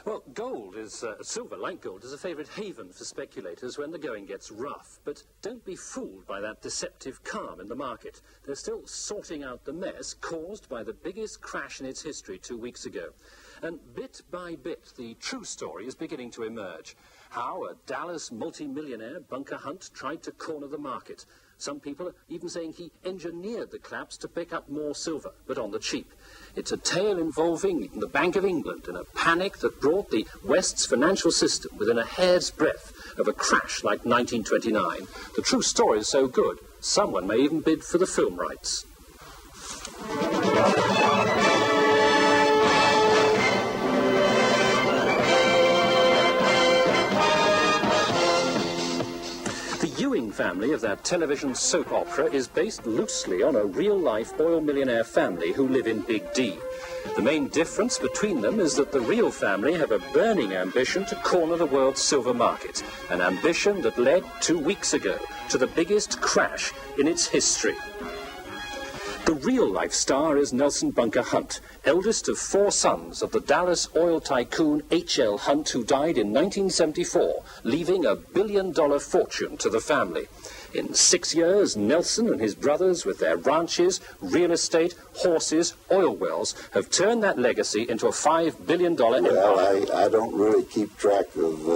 Well, silver, like gold, is a favourite haven for speculators when the going gets rough. But don't be fooled by that deceptive calm in the market. They're still sorting out the mess caused by the biggest crash in its history 2 weeks ago. And bit by bit, the true story is beginning to emerge. How a Dallas multi-millionaire, Bunker Hunt, tried to corner the market. Some people are even saying he engineered the collapse to pick up more silver, but on the cheap. It's a tale involving the Bank of England and a panic that brought the West's financial system within a hair's breadth of a crash like 1929. The true story is so good, someone may even bid for the film rights. The Ewing family of that television soap opera is based loosely on a real-life oil millionaire family who live in Big D. The main difference between them is that the real family have a burning ambition to corner the world's silver market, an ambition that led 2 weeks ago to the biggest crash in its history. The real-life star is Nelson Bunker Hunt, eldest of 4 sons of the Dallas oil tycoon H.L. Hunt, who died in 1974, leaving $1 billion fortune to the family. In 6 years, Nelson and his brothers, with their ranches, real estate, horses, oil wells, have turned that legacy into a $5 billion empire. Well, I don't really keep track of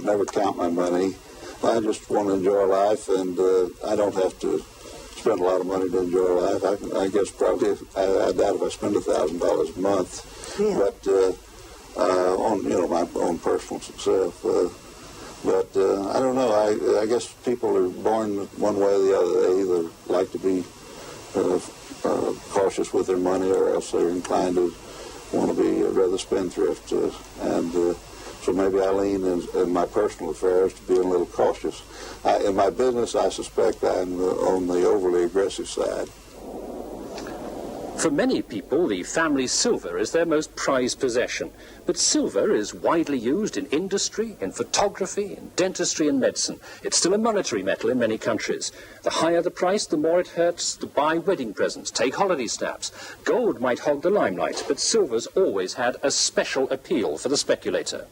never count my money. I just want to enjoy life, and I don't have to spend a lot of money to enjoy life. I guess probably I doubt if I spend $1,000 a month, yeah. But on my own personal success. But I don't know. I guess people are born one way or the other. They either like to be cautious with their money, or else they're inclined to want to be rather spendthrift. So maybe I lean in my personal affairs to being a little cautious. In my business, I suspect I'm on the overly aggressive side. For many people, the family's silver is their most prized possession. But silver is widely used in industry, in photography, in dentistry and medicine. It's still a monetary metal in many countries. The higher the price, the more it hurts to buy wedding presents, take holiday snaps. Gold might hog the limelight, but silver's always had a special appeal for the speculator.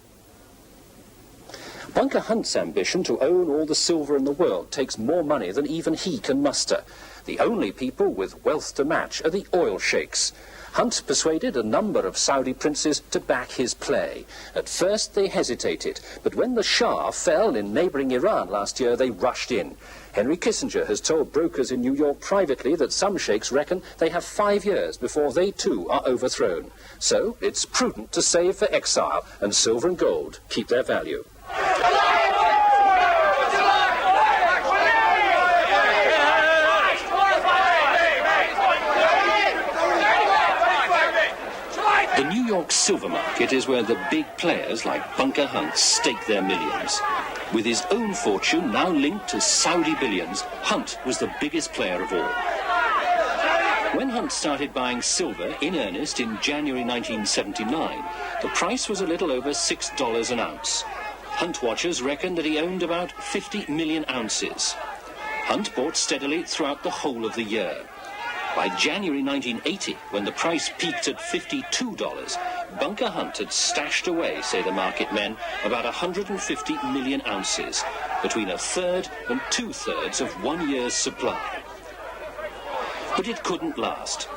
Bunker Hunt's ambition to own all the silver in the world takes more money than even he can muster. The only people with wealth to match are the oil sheikhs. Hunt persuaded a number of Saudi princes to back his play. At first they hesitated, but when the Shah fell in neighbouring Iran last year, they rushed in. Henry Kissinger has told brokers in New York privately that some sheikhs reckon they have 5 years before they too are overthrown. So it's prudent to save for exile, and silver and gold keep their value. The New York silver market is where the big players like Bunker Hunt stake their millions. With his own fortune now linked to Saudi billions, Hunt was the biggest player of all. When Hunt started buying silver in earnest in January 1979, the price was a little over $6 an ounce. Hunt watchers reckon that he owned about 50 million ounces. Hunt bought steadily throughout the whole of the year. By January 1980, when the price peaked at $52, Bunker Hunt had stashed away, say the market men, about 150 million ounces, between a third and 2/3 of 1 year's supply. But it couldn't last.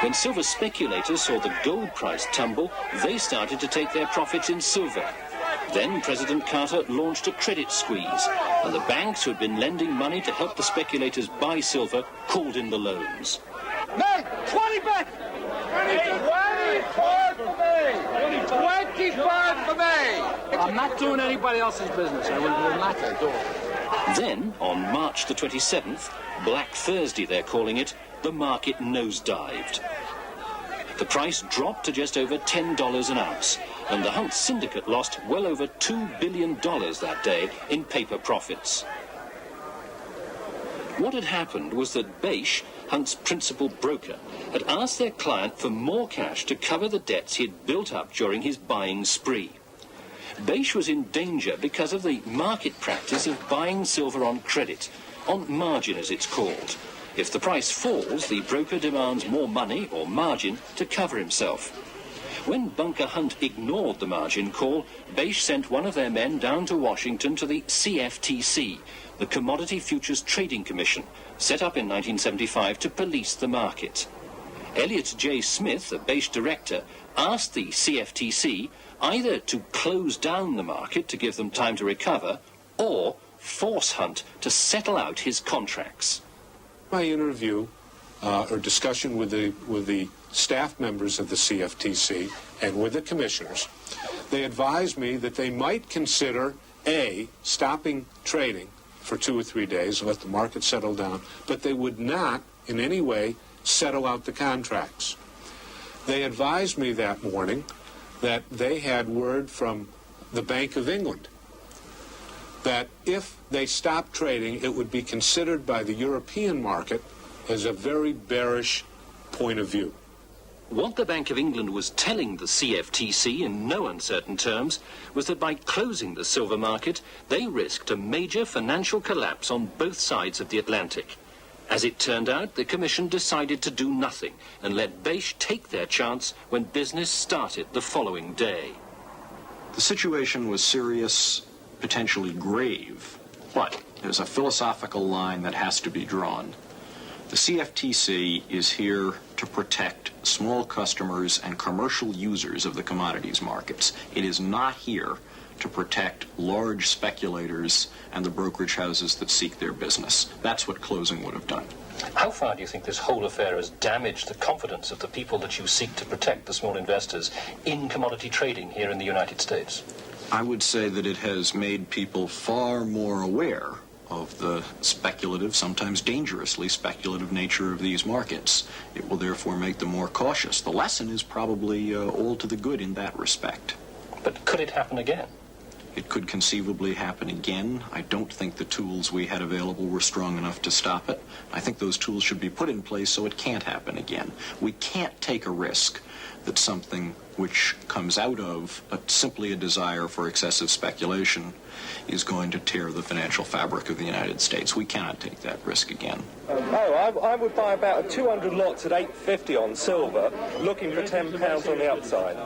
When silver speculators saw the gold price tumble, they started to take their profits in silver. Then President Carter launched a credit squeeze, and the banks who had been lending money to help the speculators buy silver called in the loans. Meg, 20 back! 25 for me! 25 for me! I'm not doing anybody else's business. I will not do it. Then, on March the 27th, Black Thursday they're calling it, the market nosedived. The price dropped to just over $10 an ounce, and the Hunt syndicate lost well over $2 billion that day in paper profits. What had happened was that Beish, Hunt's principal broker, had asked their client for more cash to cover the debts he had built up during his buying spree. Beish was in danger because of the market practice of buying silver on credit, on margin as it's called. If the price falls, the broker demands more money or margin to cover himself. When Bunker Hunt ignored the margin call, Bache sent one of their men down to Washington to the CFTC, the Commodity Futures Trading Commission, set up in 1975 to police the market. Elliot J. Smith, a Bache director, asked the CFTC either to close down the market to give them time to recover, or force Hunt to settle out his contracts. My interview or discussion with the staff members of the CFTC and with the commissioners, they advised me that they might consider, A, stopping trading for 2 or 3 days and let the market settle down, but they would not in any way settle out the contracts. They advised me that morning that they had word from the Bank of England that if they stopped trading, it would be considered by the European market as a very bearish point of view. What the Bank of England was telling the CFTC in no uncertain terms was that by closing the silver market, they risked a major financial collapse on both sides of the Atlantic. As it turned out, the Commission decided to do nothing and let Bache take their chance when business started the following day. The situation was serious, potentially grave, but there's a philosophical line that has to be drawn. The CFTC is here to protect small customers and commercial users of the commodities markets. It is not here to protect large speculators and the brokerage houses that seek their business. That's what closing would have done. How far do you think this whole affair has damaged the confidence of the people that you seek to protect, the small investors, in commodity trading here in the United States? I would say that it has made people far more aware of the speculative, sometimes dangerously speculative nature of these markets. It will therefore make them more cautious. The lesson is probably all to the good in that respect. But could it happen again? It could conceivably happen again. I don't think the tools we had available were strong enough to stop it. I think those tools should be put in place so it can't happen again. We can't take a risk that something which comes out of simply a desire for excessive speculation is going to tear the financial fabric of the United States. We cannot take that risk again. I would buy about 200 lots at $8.50 on silver, looking for £10 on the upside.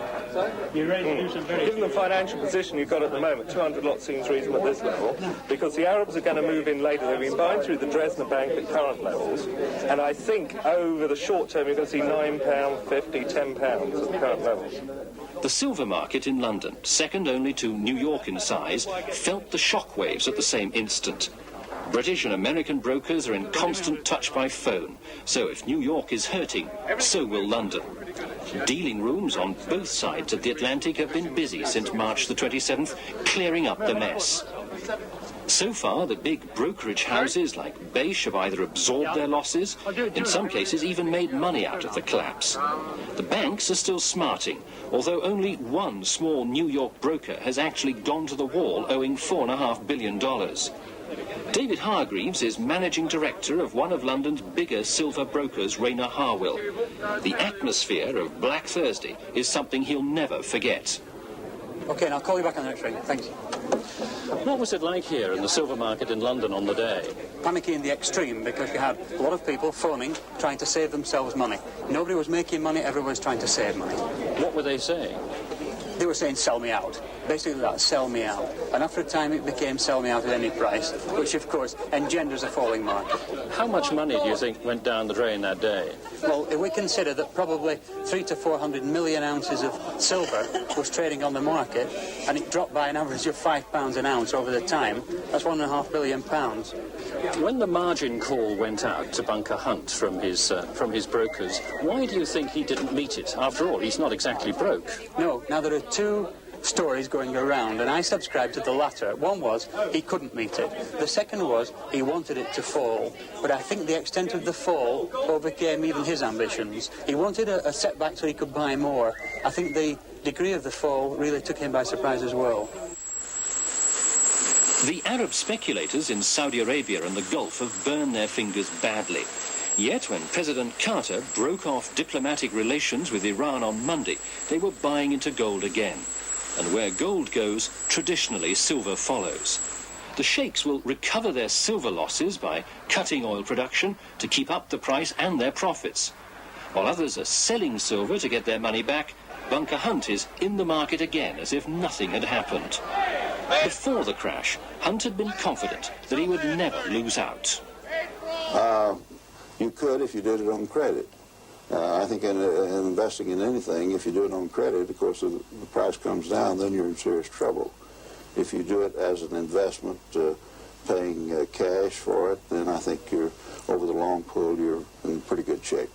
You're ready to do some very... Given the financial position you've got at the moment, 200 lots seems reasonable at this level, because the Arabs are going to move in later. They've been buying through the Dresdner Bank at current levels, and I think over the short term you're going to see £9.50, £10 at the current levels. The silver market in London, second only to New York in size, felt the shockwaves at the same instant. British and American brokers are in constant touch by phone, so if New York is hurting, so will London. Dealing rooms on both sides of the Atlantic have been busy since March the 27th, clearing up the mess. So far, the big brokerage houses like Bache have either absorbed their losses, in some cases even made money out of the collapse. The banks are still smarting, although only one small New York broker has actually gone to the wall owing $4.5 billion. David Hargreaves is managing director of one of London's bigger silver brokers, Rayner Harwell. The atmosphere of Black Thursday is something he'll never forget. OK, and I'll call you back on the next ring. Thanks. What was it like here in the silver market in London on the day? Panicky in the extreme, because you had a lot of people phoning, trying to save themselves money. Nobody was making money, everyone was trying to save money. What were they saying? They were saying, sell me out. Basically that, sell me out. And after a time it became sell me out at any price, which of course engenders a falling market. How much money do you think went down the drain that day? Well, if we consider that probably 300 to 400 million ounces of silver was trading on the market, and it dropped by an average of £5 an ounce over the time, that's £1.5 billion. When the margin call went out to Bunker Hunt from his brokers, why do you think he didn't meet it? After all, he's not exactly broke. No, now there are two stories going around, and I subscribe to the latter. One was he couldn't meet it. The second was he wanted it to fall. But I think the extent of the fall overcame even his ambitions. He wanted a setback so he could buy more. I think the degree of the fall really took him by surprise as well. The Arab speculators in Saudi Arabia and the Gulf have burned their fingers badly. Yet when President Carter broke off diplomatic relations with Iran on Monday, they were buying into gold again. And where gold goes, traditionally silver follows. The sheikhs will recover their silver losses by cutting oil production to keep up the price and their profits, while others are selling silver to get their money back Bunker Hunt is in the market again as if nothing had happened. Before the crash, Hunt had been confident that he would never lose out. You could if you did it on credit. I think in investing in anything, if you do it on credit, of course, if the price comes down, then you're in serious trouble. If you do it as an investment, paying cash for it, then I think you're, over the long pull, you're in pretty good shape.